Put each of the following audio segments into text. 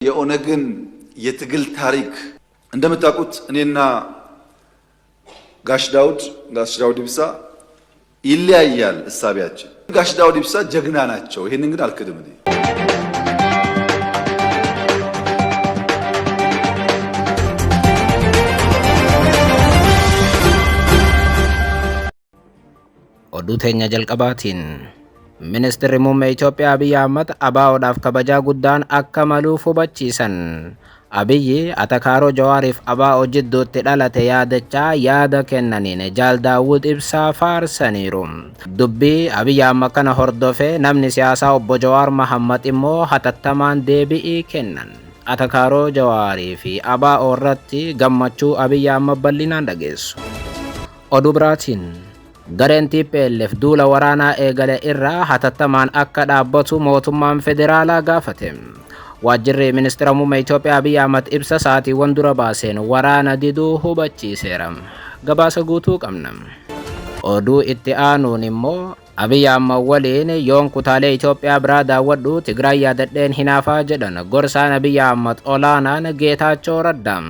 የኦነግን የትግል ታሪክ እንደምታውቁት እኔና ጋሽ ዳውድ ኢብሳ ይለያያል እሳቢያችን። ጋሽ ዳውድ ኢብሳ ጀግና ናቸው። ይሄንን ግን አልክድም እኔ። ኦዱቴኛ ጀልቀባቲን Ministeerri muummee Itoophiyaa Abiyyi Ahmad ABO'dhaaf kabajaa guddaan akka maluuf hubachiisan. Abiyyi Atakaaroo Jawaariif ABO jidduutti dhalate yaadachaa yaada kennaniin Jaal Daawud Ibsaa faarsaniiru. Dubbii Abiyyi Ahmad kana hordofee namni siyaasaa obbo Jawaar Mohammad immoo hatattamaan deebii kennan. Atakaaroo Jawaarii fi ABO irratti gammachuu Abiyyi Ahmad bal'inaan dhageessu. Oduu biraatiin Gareen TPLF duula waraanaa eegale irraa hatattamaan akka dhaabbatu mootummaan federaalaa gaafate. Waajjirri ministeera muummee Itoophiyaa Abiyyi Ahmad ibsa sa'aatiiwwan dura baaseen waraana diduu hubachiiseera. Gabaasa guutuu qabna. Oduu itti aanuun immoo Abiyyi Ahmad waliin yoon kutaalee Itoophiyaa biraa daawwadhu Tigraay yaadadheen hinaafaa jedhan gorsaan Abiyyi Ahmad olaanaan Geetaachoo Raddaa.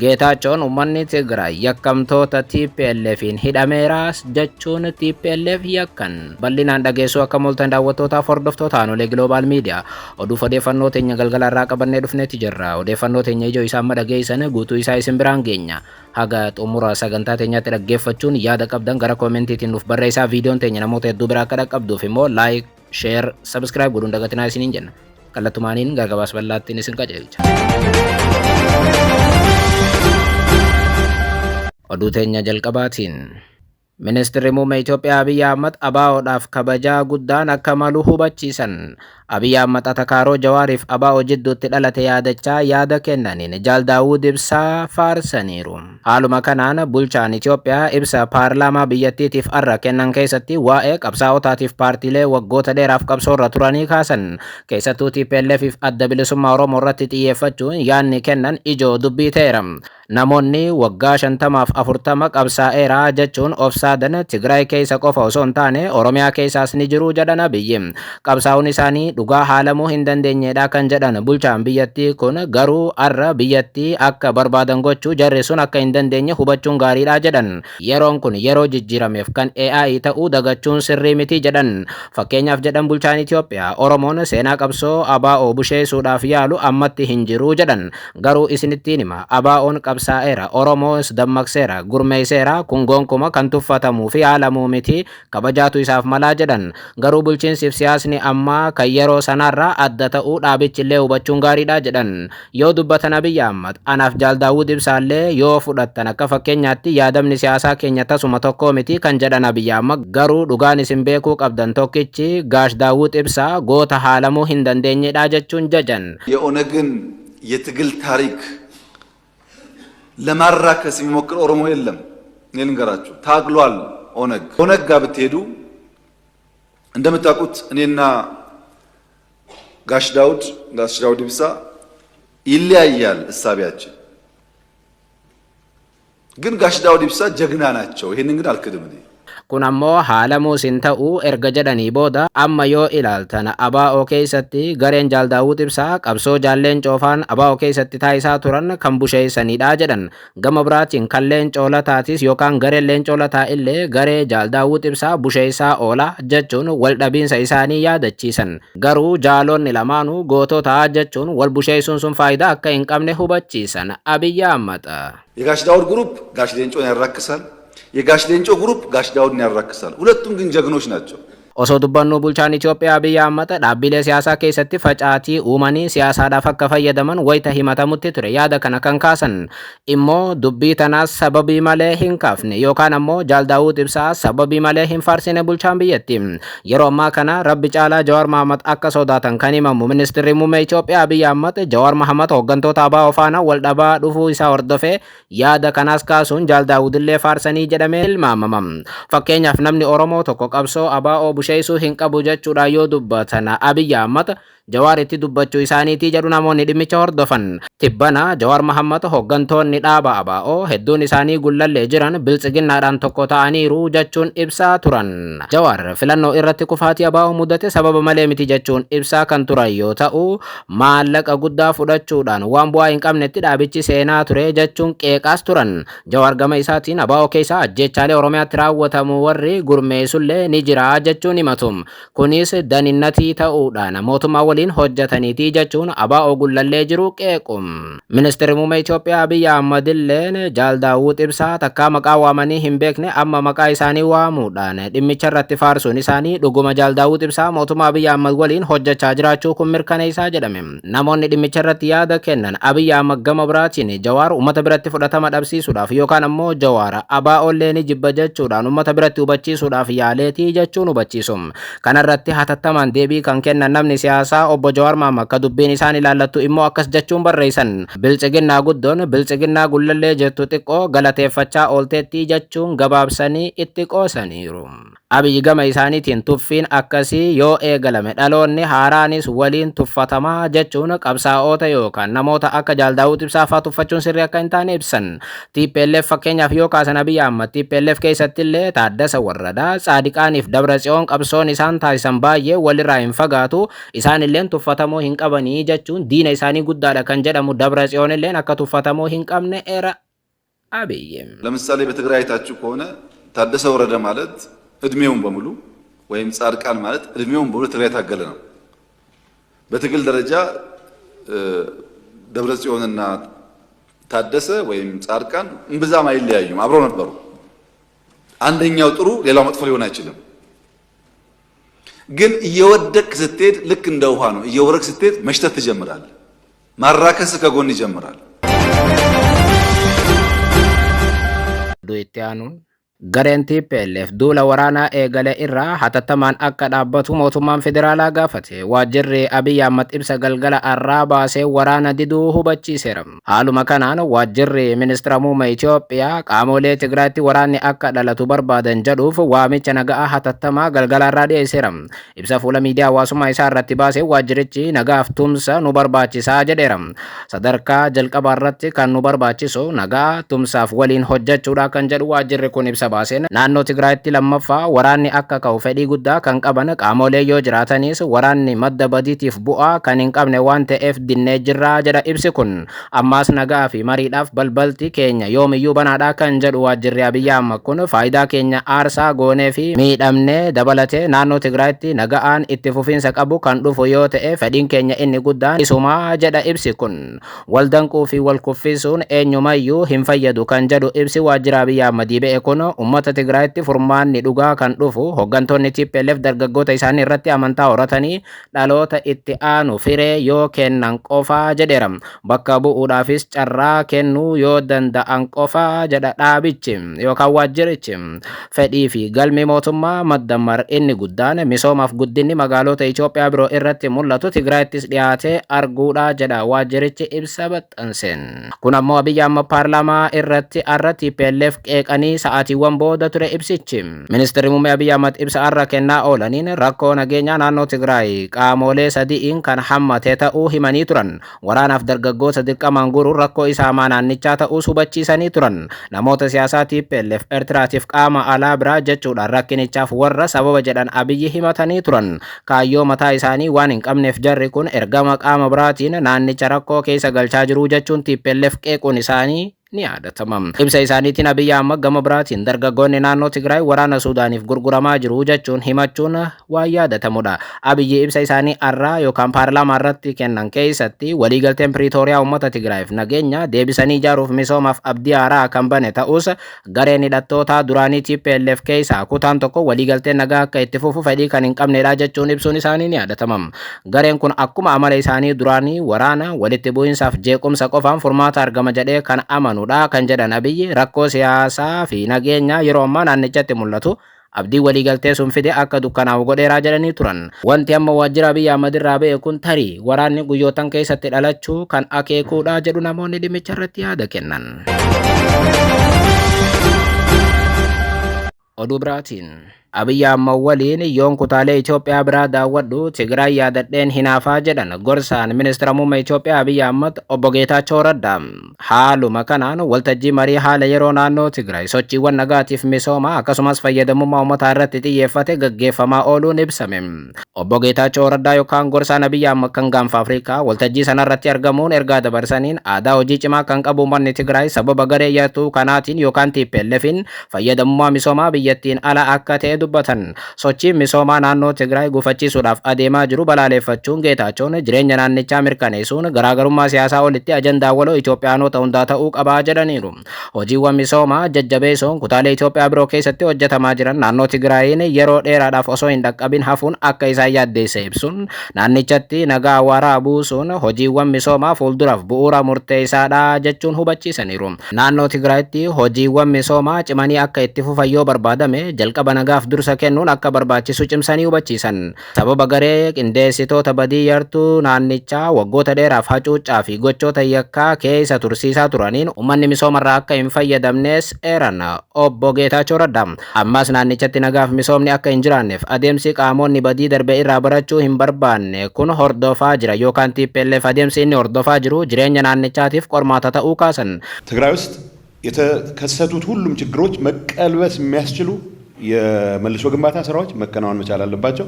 Geetaachoon uummanni Tigraay yakkamtoota TPLFin hidhameeraas jechuun TPLF yakkan bal'inaan dhageessuu akka mul'atan daawwattootaaf hordoftoota aanolee Global Media oduuf odeeffannoo teenya galgala irraa qabannee dhufneeti jirra. Odeeffannoo teenya ijoo isaa amma dhageessan guutuu isaa isin biraan geenya. Haga xumura sagantaa teenyaatti dhaggeeffachuun yaada qabdan gara koomentiitiin nuuf barreessaa. Viidiyoon teenya namoota hedduu biraa akka dhaqqabduuf immoo like, share, subscribe godhuun dagatinaa isiniin jenna. Kallattumaaniin gargabaas bal'aattiin isin qajeelcha. Oduu teenya jalqabaatiin Ministeerri muummee Itoophiyaa Abiyyi Ahmad ABO'dhaaf kabajaa guddaan akka malu hubachiisan. Abiyyi Ahmad Atakaaroo Jawaariif ABO jidduutti dhalate yaadachaa yaada kennaniin Jaal Daawud Ibsaa faarsaniiru. Haaluma kanaan bulchaan Itoophiyaa ibsa paarlaamaa biyyattiitiif arra kennan keessatti waa'ee qabsaa'otaatiif paartiilee waggoota dheeraaf qabsoorra turanii kaasan keessattuu TPLFif adda bilisummaa Oromoo irratti xiyyeeffachuun yaadni kennan ijoo dubbii ta'eera. Namoonni waggaa 50-40 qabsaa'eera jechuun ofsaadan Tigraay keessa qofa osoo hin taane Oromiyaa keessaas ni jiru jedhan Abiyyi. Qabsaa'uun isaanii dhugaa haalamuu hin dandeenyedha kan jedhan bulchaan biyyattii kun garuu arra biyyattii akka barbaadan gochuu jarri sun akka hin dandeenye hubachuun gaariidha jedhan. Yeroon kun yeroo jijjiirameef kan AI ta'uu dagachuun sirrii miti jedhan. Fakkeenyaaf jedhan bulchaan Itoophiyaa Oromoon seenaa qabsoo ABO busheessuudhaaf yaalu ammatti hin jiru jedhan. Garuu isinittiin hima ABO'n qabsaa'eera Oromoos dammaqseera gurmeesseera kun gonkumaa kan tuffatamuu fi haalamuu miti kabajaatu isaaf malaa jedhan. Garuu bulchiinsiif siyaasni ammaa kan yeroo sanarraa adda ta'uu dhaabichillee hubachuun gaariidha jedhan. Yoo dubbatan Abiyyi Ahmad anaaf Jaal Daawud Ibsaallee yoo fudhattan akka fakkeenyaatti yaadamni siyaasaa keenya tasuma tokko miti kan jedhan Abiyyi Ahmad garuu dhugaan isin beekuu qabdan tokkichi Gash Daawud Ibsaa goota haalamuu hin dandeenyedha jechuun jajan. የኦነግን የትግል ታሪክ ለማራከስ የሚሞክር ኦሮሞ የለም። እኔ ልንገራችሁ ታግሏል። ኦነግ ጋር ብትሄዱ እንደምታውቁት እኔና ጋሽ ዳውድ ኢብሳ ይለያያል እሳቢያችን። ግን ጋሽ ዳውድ ኢብሳ ጀግና ናቸው። ይሄንን ግን አልክድም እኔ። Kun ammoo haalamuu sin ta'uu erga jedhanii booda amma yoo ilaaltan ABO keessatti gareen Jaal Daawud Ibsaa qabsoo jaalleen coofaan ABO keessatti taa'isaa turan kan busheessanidha jedhan. Gama biraatiin kan leencoo lataatis yookaan gareen leencoo lataa illee garee Jaal Daawud Ibsaa busheessaa oola jechuun wal dhabiinsa isaanii yaadachiisan. Garuu jaalonni lamaanuu gootota jechuun wal busheessuun sun faayidaa akka hin qabne hubachiisan. Abiyyi Ahmad የጋሽ ዳውድ ግሩፕ ጋሽ ሌንጮን ያራክሳል። የጋሽ ሌንጮ ግሩፕ ጋሽ ዳውድን ያራክሳል። ሁለቱም ግን ጀግኖች ናቸው። Osoo dubbannu bulchaan Itoophiyaa Abiyyi Ahmad dhaabbilee siyaasaa keessatti facaatii uumanii siyaasaadhaaf akka fayyadaman wayita himatamutti ture. Yaada kana kan kaasan immoo dubbii tanaas sababii malee hin kaafne yookaan ammoo Jaal Daawud Ibsaa sababii malee hin faarsine bulchaan biyyatti. Yeroo ammaa kana Rabbi caalaa Jawaar Mohammad akka sodaatan kan himamu ministeerri muummee Itoophiyaa Abiyyi Ahmad Jawaar Mohammad hooggantoota ABO faana wal dhabaa dhufuu isaa hordofee yaada kanaas kaasuun Jaal Daawudillee faarsanii jedhamee ilmaamama. Fakkeenyaaf namni Oromoo tokko qabsoo ABO busheessuu hin qabu jechuudha yoo dubbatan Abiyyi Ahmad Jawaaritti dubbachuu isaaniitii jedhu namoonni dhimmicha hordofan. Tibbana Jawaar Mohammad hooggantoonni dhaaba ABO hedduun isaanii gullallee jiran biltsiginnaadhaan tokko ta'aniiru jechuun ibsaa turan. Jawaar filannoo irratti kufaatii ABO mudate sababa malee miti jechuun ibsaa kan turan yoo ta'u maallaqa guddaa fudhachuudhaan waan bu'aa hin qabnetti dhaabichi seenaa ture jechuun qeeqaas turan. Jawaar gama isaatiin ABO keessa ajjeechaalee Oromiyaatti raawwatamu warri gurmeessullee ni jira jechuun himatu. Kunis daninnatii ta'uudhaan mootummaa waliin hojjetaniitii jechuun ABO gullallee jiru qeequ. Ministeerri muummee Itoophiyaa Abiy Ahmad illeen Jaal Daawud Ibsaa takkaa maqaa waamanii hin beekne amma maqaa isaanii waamuudhaan dhimmicha irratti faarsuun isaanii dhuguma Jaal Daawud Ibsaa mootummaa Abiy Ahmad waliin hojjechaa jiraachuu kun mirkaneessaa jedhame. Namoonni dhimmicha irratti yaada kennan Abiy Ahmad gama biraatiin Jawaar uummata biratti fudhatama dhabsiisuudhaaf yookaan ammoo Jawaar ABO'llee ni jibba jechuudhaan uummata biratti hubachiisuudhaaf yaaleetii jechuun hubachiisu. Kana irratti hatattamaan deebii kan kennan namni siyaasaa obbo Jawaar Mohammad akka dubbiin isaan ilaallattu immoo akkas jechuun barreessan. Biltsiginnaa guddoon biltsiginnaa gullallee jettu xiqqoo galateeffachaa oolteetti jechuun gabaabsanii itti qoosaniiru. Abiy gama isaaniitiin tuffiin akkasii yoo eegalame dhaloonni haaraanis waliin tuffatamaa jechuun qabsaa'oota yookaan namoota akka Jaal Daawud Ibsaa fa'aa tuffachuun sirrii akka hin taane ibsan. TPLF fakkeenyaaf yoo kaasan Abiy Ahmad TPLF keessatti illee Taaddasa Warradaa, Tsaadiqaaniif Dabratsiyoon qabsoon isaan taasisan baay'ee walirraa hin fagaatu. Isaan illeen tuffatamuu hin qabanii jechuun diina isaanii guddaadha kan jedhamu Dabratsiyoon illeen akka tuffatamuu hin qabne era Abiy. ለምሳሌ በትግራይ አይታችሁ ከሆነ ታደሰ ወረደ ማለት እድሜውን በሙሉ ወይም ጻድቃን ማለት እድሜውን በሙሉ ትግራይ ታገለ ነው። በትግል ደረጃ ደብረጽዮንና ታደሰ ወይም ጻድቃን እምብዛም አይለያዩም፣ አብረው ነበሩ። አንደኛው ጥሩ ሌላው መጥፎ ሊሆን አይችልም። ግን እየወደቅ ስትሄድ ልክ እንደ ውሃ ነው። እየወረቅ ስትሄድ መሽተት ትጀምራለህ። ማራከስ ከጎን ይጀምራል። Gareen TPLF duula waraanaa eegale irraa hatattamaan akka dhaabbatu mootummaan federaalaa gaafate. Waajjirri Abiy Ahmad ibsa galgala irraa baasee waraana diduu hubachiiseera. Haaluma kanaan waajjirri ministeera muummee Itoophiyaa qaamolee Tigraayitti waraanni akka dhalatu barbaadan jedhuuf waamicha nagaa hatattamaa galgala irraa dhiyeesseera. Ibsa fuula miidiyaa hawaasummaa isaa irratti baasee waajjirichi nagaaf tumsa nu barbaachisaa jedheera. Sadarkaa jalqabaa irratti kan nu barbaachisu nagaa tumsaaf waliin hojjechuudha kan jedhu waajjirri kun ibsa baaseen. Naannoo Tigraayitti lammaffaa waraanni akka ka'u fedhii guddaa kan qaban qaamolee yoo jiraatanis waraanni madda badiitiif bu'aa kan hin qabne waan ta'eef dinnee jirraa jedha ibsi kun. Ammaas nagaa fi mariidhaaf balbalti keenya yoomiyyuu banaadhaa kan jedhu waajjirri Abiy Ahmad kun faayidaa keenya aarsaa goonee fi miidhamnee dabalatee naannoo Tigraayitti nagaan itti fufiinsa qabu kan dhufu yoo ta'e fedhiin keenya inni guddaan isumaa jedha ibsi kun. Waldanquu fi walkuffisuun eenyumayyuu hin fayyadu kan jedhu ibsi waajjira Abiy Ahmad ba'e kun ummata Tigraayitti furmaanni dhugaa kan dhufu hooggantoonni TPLF dargaggoota isaanii irratti amantaa horatanii dhaloota itti aanu firee yoo kennan qofaa jedheera. Bakka bu'uudhaafis carraa kennuu yoo danda'an qofaa jedha dhaabichi yookaan waajjirichi. Fedhii fi galmi mootummaa maddammar inni guddaan misoomaaf guddinni magaalota Itoophiyaa biroo irratti mul'atu Tigraayittis dhiyaatee arguudha jedha waajjirichi ibsa baxxanseen. Kun ammoo Abiy Ahmad paarlaamaa irratti arra TPLF qeeqanii sa'aatiiwwan booda ture ibsichi. Ministeerri muummee Abiy Ahmad ibsa arra kennaa oolaniin rakkoo nageenyaa naannoo Tigraay qaamolee sadi'iin kan hammate ta'uu himanii turan. Waraanaaf dargaggoota dirqamaan guruun rakkoo isaamaa naannichaa ta'uus hubachiisanii turan. Namoota siyaasaa TPLF Eertiraatiif qaama alaa biraa jechuudhaan rakkinichaaf warra sababa jedhan Abiyyi himatanii turan. Kaayyoo mataa isaanii waan hin qabneef jarri kun ergama qaama biraatiin naannicha rakkoo keessa galchaa jiru jechuun TPLF qeequun isaanii ni yaadatama. Ibsa isaaniitiin Abiy Ahmad gama biraatiin dargaggoonni naannoo Tigraay waraana Suudaaniif gurguramaa jiru jechuun himachuun waan yaadatamudha. Abiyyi ibsa isaanii arraa yookaan paarlaamaa irratti kennan keessatti waliigalteen Piriitooriyaa uummata Tigraayiif nageenya deebisanii ijaaruuf misoomaaf abdii haaraa kan bane ta'us gareen hidhattootaa duraanii TPLF keessaa kutaan tokko waliigalteen nagaa akka itti fufu fedhii kan hin qabnedha jechuun ibsuun isaanii ni yaadatama. Gareen kun akkuma amala isaanii duraanii waraana walitti bu'iinsaaf jeequmsa qofaan furmaata argama jedhee kan amanu kan jedhan Abiyyi rakkoo siyaasaa fi nageenya yeroo ammaa naannichatti mul'atu abdii waliigaltee sun fide akka dukkanaa'u godheeraa jedhanii turan. Wanti amma waajjira Abiy Ahmad irraa ba'e kun tarii waraanni guyyootan keessatti dhalachuu kan akeekuudha jedhu namoonni dhimmicha irratti yaada kennan. Oduu biraatiin Abiy Ahmed waliin yoon kutaalee Itoophiyaa biraa daawwadhu Tigraay yaadadheen hinaafaa jedhan gorsaan ministeera muummee Itoophiyaa Abiy Ahmed obbo Geetaachoo Raddaa. Haaluma kanaan waltajjii marii haala yeroo naannoo Tigraay sochiiwwan nagaatiif misoomaa akkasumas fayyadamummaa uummataa irratti xiyyeeffate gaggeeffamaa ooluun ibsame. Obbo Geetaachoo Raddaa yookaan gorsaan Abiy Ahmed kan gaanfa Afrikaa waltajjii sanarratti argamuun ergaa dabarsaniin aadaa hojii cimaa kan qabu uummanni Tigraay sababa garee yartuu kanaatiin yookaan TPLF'n fayyadamummaa misoomaa biyyattiin ala akka ta'e dubbatan. Sochiin misoomaa naannoo Tigraay gufachiisuudhaaf adeemaa jiru balaaleffachuun Geetaachoon jireenya naannichaa mirkaneessuun garaagarummaa siyaasaa olitti ajandaa waloo Itoophiyaanota hundaa ta'uu qabaa jedhaniiru. Hojiiwwan misoomaa jajjabeessuun kutaalee Itoophiyaa biroo keessatti hojjetamaa jiran naannoo Tigraayin yeroo dheeraadhaaf osoo hin dhaqqabin hafuun akka isaan yaaddeesse ibsuun naannichatti nagaa waaraa buusuun hojiiwwan misoomaa fuulduraaf bu'uura murteessaadha jechuun hubachiisaniiru. Naannoo Tigraayitti hojiiwwan misoomaa cimanii akka itti fufan yoo barbaadame jalqaba nagaaf dursa kennuun akka barbaachisu cimsanii hubachiisan. Sababa garee qindeessitoota badii yartuu naannichaa waggoota dheeraaf hacuuccaa fi gochoota yakkaa keessa tursiisaa turaniin uummanni misoomarraa akka hin fayyadamnes eeran obbo Geetaachoo Raddaa. Ammas naannichatti nagaaf misoomni akka hin jiraanneef adeemsi qaamonni badii darbe irraa barachuu hin barbaanne kun hordofaa jira yookaan TPLF adeemsi inni hordofaa jiru jireenya naannichaatiif qormaata ta'uu kaasan. ትግራይ ውስጥ የተከሰቱት ሁሉም ችግሮች መቀልበስ የሚያስችሉ የመልሶ ግንባታ ስራዎች መከናወን መቻል አለባቸው።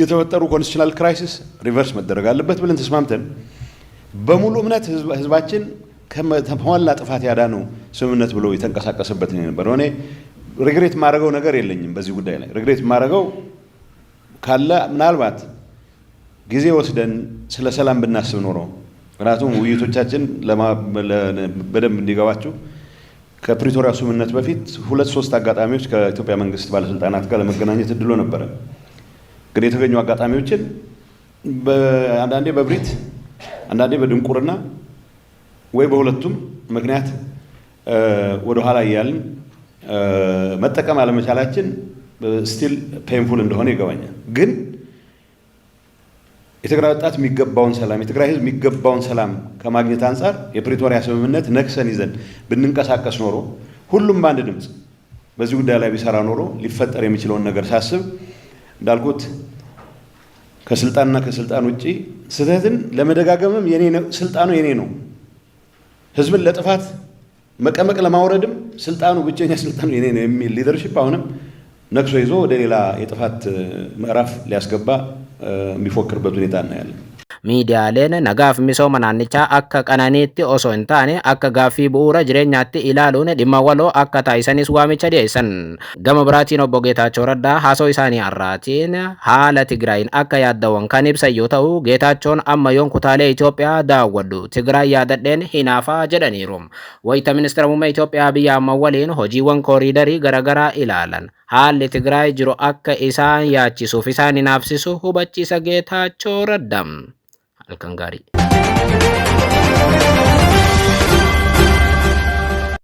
የተፈጠሩ ኮንስቲቱሽናል ክራይሲስ ሪቨርስ መደረግ አለበት ብለን ተስማምተን በሙሉ እምነት ህዝባችን ከሞላ ጥፋት ያዳነው ስምምነት ብሎ የተንቀሳቀሰበት ነው የነበረው። እኔ ሪግሬት ማድረገው ነገር የለኝም በዚህ ጉዳይ ላይ ሪግሬት ማድረገው ካለ ምናልባት ጊዜ ወስደን ስለ ሰላም ብናስብ ኖሮ ምክንያቱም ውይይቶቻችን በደንብ እንዲገባችሁ ከፕሪቶሪያ ስምምነት በፊት 2-3 አጋጣሚዎች ከኢትዮጵያ መንግስት ባለስልጣናት ጋር ለመገናኘት እድሎ ነበረ። ግን የተገኙ አጋጣሚዎችን አንዳንዴ በብሪት አንዳንዴ በድንቁርና ወይ በሁለቱም ምክንያት ወደ ኋላ ያያልን መጠቀም አለመቻላችን ስቲል ፔንፉል እንደሆነ ይገባኛል። ግን የትግራይ ወጣት የሚገባውን ሰላም የትግራይ ህዝብ የሚገባውን ሰላም ከማግኘት አንፃር የፕሪቶሪያ ስምምነት ነክሰን ይዘን ብንንቀሳቀስ ኖሮ ሁሉም በአንድ ድምጽ በዚህ ጉዳይ ላይ ቢሰራ ኖሮ ሊፈጠር የሚችለውን ነገር ሳስብ እንዳልኩት ከስልጣንና ከስልጣን ውጪ ስህተትን ለመደጋገምም ስልጣኑ የኔ ነው። ህዝብን ለጥፋት መቀመቅ ለማውረድም ስልጣኑ ብቸኛ ስልጣኑ የኔ ነው የሚል ሊደርሺፕ አሁንም ነክሶ ይዞ ወደ ሌላ የጥፋት ምዕራፍ ሊያስገባ የሚፎክርበት ሁኔታ ነው ያለው። Miidiyaaleen nagaaf misooma naannichaa akka qananiitti osoo hin taane akka gaaffii bu'uura jireenyaatti ilaaluun dhimma waloo akka taasisanis waamicha dhiyeessan. Gama biraatiin obbo Geetaachoo Raddaa haasoo isaanii har'aatiin haala Tigraayin akka yaaddawan kan ibsan yoo ta'u, Geetaachoon amma yoon kutaalee Itoophiyaa daawwadhu Tigraay yaadadheen hinaafaa jedhaniiru. Wayita ministeera muummee Itoophiyaa Abiy Ahmed waliin hojiiwwan kooriidarii garaagaraa ilaalan haalli Tigraay jiru akka isaan yaachisuuf isaan hinaafsisu hubachiisa Geetaachoo Raddaa. Halkan gaarii.